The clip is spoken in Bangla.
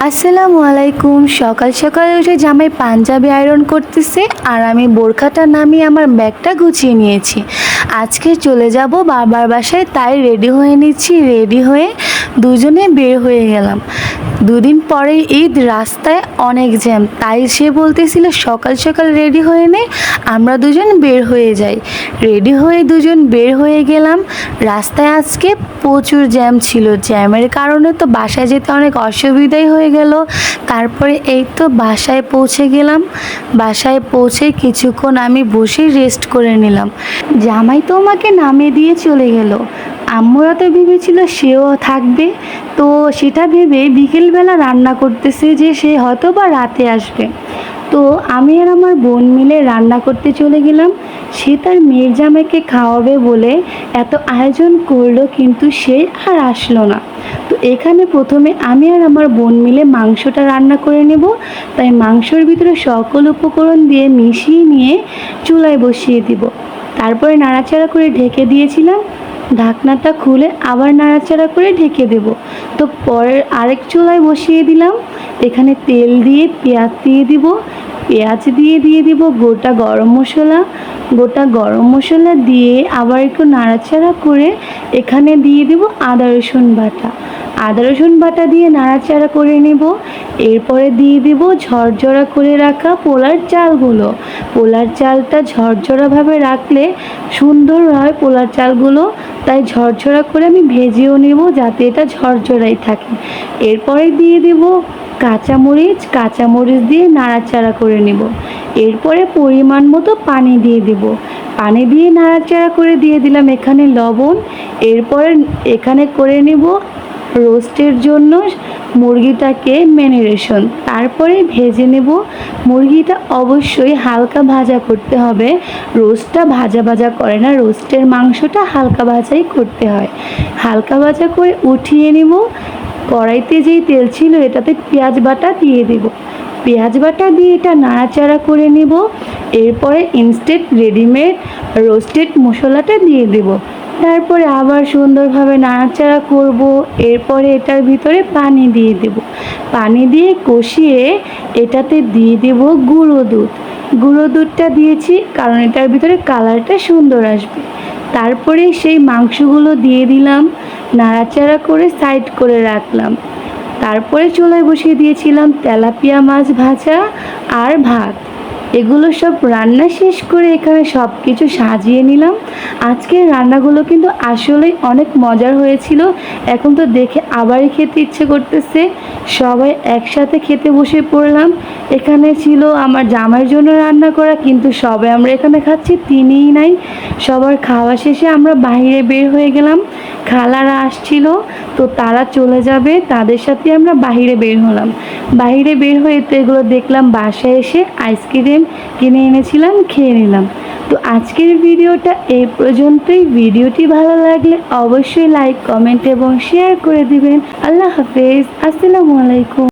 আসসালামু আলাইকুম। সকাল সকাল উঠে জামাই পাঞ্জাবি আয়রন করতেছে আর আমি বোরখাটা নামিয়ে আমার ব্যাগটা গুছিয়ে নিয়েছি। আজকে চলে যাব বাবার বাসায়, তাই রেডি হয়ে নিচ্ছি। রেডি হয়ে দুজনে বের হয়ে গেলাম। দুদিন পরে ঈদ, রাস্তায় অনেক জ্যাম, তাই সে বলতেছিল সকাল সকাল রেডি হয়ে নে, আমরা দুজন বের হয়ে যাই। রেডি হয়ে দুজন বের হয়ে গেলাম। রাস্তায় আজকে প্রচুর জ্যাম ছিল, জ্যামের কারণে তো বাসায় যেতে অনেক অসুবিধাই হয়ে গেল। তারপরে এই তো বাসায় পৌঁছে গেলাম। বাসায় পৌঁছে কিছুক্ষণ আমি বসে রেস্ট করে নিলাম। জামাই তো আমাকে নামিয়ে দিয়ে চলে গেল। আম্মুরা তো ভেবেছিল সেও থাকবে, তো সেটা ভেবে বিকেলবেলা রান্না করতেছে যে সে হয়তো বা রাতে আসবে। তো আমি আর আমার বোন মিলে রান্না করতে চলে গেলাম। সে তার মেয়ের জামাইকে খাওয়াবে বলে এত আয়োজন করলো, কিন্তু সে আর আসলো না। তো এখানে প্রথমে আমি আর আমার বোন মিলে মাংসটা রান্না করে নেব। তাই মাংসর ভিতরে সকল উপকরণ দিয়ে মিশিয়ে নিয়ে চুলায় বসিয়ে দিব। তারপরে নাড়াচাড়া করে ঢেকে দিয়েছিলাম। ঢাকনাটা খুলে আবার নাড়াচাড়া করে ঢেকে দেব। তো পরের আরেক চুলায় বসিয়ে দিলাম। এখানে তেল দিয়ে পেঁয়াজ দিয়ে দিব। পেঁয়াজ দিয়ে দিব গোটা গরম মশলা। গোটা গরম মশলা দিয়ে আবার একটু নাড়াচাড়া করে এখানে দিয়ে দিব আদা রসুন বাটা। আদা রসুন বাটা দিয়ে নাড়াচাড়া করে নেব। এরপরে দিয়ে দিব ঝরঝরা করে রাখা পোলার চালগুলো। পোলার চালটা ঝরঝরাভাবে রাখলে সুন্দর হয় পোলার চালগুলো, তাই ঝরঝরা করে আমি ভেজেও নেব যাতে এটা ঝরঝরাই থাকে। এরপরে দিয়ে দেব কাঁচামরিচ দিয়ে নাড়াচাড়া করে নেব। এরপরে পরিমাণ মতো পানি দিয়ে দেব। পানি দিয়ে নাড়াচাড়া করে দিয়ে দিলাম এখানে লবণ। এরপরে এখানে করে নেব রোস্টের জন্য মুরগিটাকে ম্যারিনেশন, তারপরে ভেজে নেব। মুরগিটা অবশ্যই হালকা ভাজা করতে হবে, রোস্টটা ভাজা ভাজা করে না, রোস্টের মাংসটা হালকা ভাজাই করতে হয়। হালকা ভাজা করে উঠিয়ে নেব। কড়াইতে যেই তেল ছিল এটাতে পেঁয়াজ বাটা দিয়ে দেব। পেঁয়াজ বাটা দিয়ে এটা নাড়াচাড়া করে নেব। এরপরে ইনস্ট্যান্ট রেডিমেড রোস্টেড মশলাটা দিয়ে দেব। তারপরে আবার সুন্দরভাবে নাড়াচাড়া করব। এরপরে এটার ভিতরে পানি দিয়ে দেব। পানি দিয়ে কষিয়ে এটাতে দিয়ে দেব গুঁড়ো দুধ। গুঁড়ো দুধটা দিয়েছি কারণ এটার ভিতরে কালারটা সুন্দর আসবে। তারপরে সেই মাংসগুলো দিয়ে দিলাম, নাড়াচাড়া করে সাইড করে রাখলাম। তারপরে চুলায় বসিয়ে দিয়েছিলাম তেলাপিয়া মাছ ভাজা আর ভাত। এগুলো সব রান্না শেষ করে এখানে সব কিছু সাজিয়ে নিলাম। আজকের রান্নাগুলো কিন্তু আসলেই অনেক মজার হয়েছিল। এখন তো দেখে আবারই খেতে ইচ্ছে করতেছে। সবাই একসাথে খেতে বসে পড়লাম। এখানে ছিল আমার জামাইয়ের জন্য রান্না করা, কিন্তু সবাই আমরা এখানে খাচ্ছি, তিনিই নাই। সবার খাওয়া শেষে আমরা বাইরে বের হয়ে গেলাম। খালারা আসছিল, তো তারা চলে যাবে, তাদের সাথে আমরা বাইরে বের হলাম। বাইরে বের হয়ে তো এগুলো দেখলাম। বাসায় এসে আইসক্রিম কিনে এনেছিলাম, খেয়ে নিলাম। তো আজকের ভিডিওটা এই পর্যন্তই। ভিডিওটি ভালো লাগলে অবশ্যই লাইক, কমেন্ট এবং শেয়ার করে দিবেন। আল্লাহ হাফেজ। আসসালামু আলাইকুম।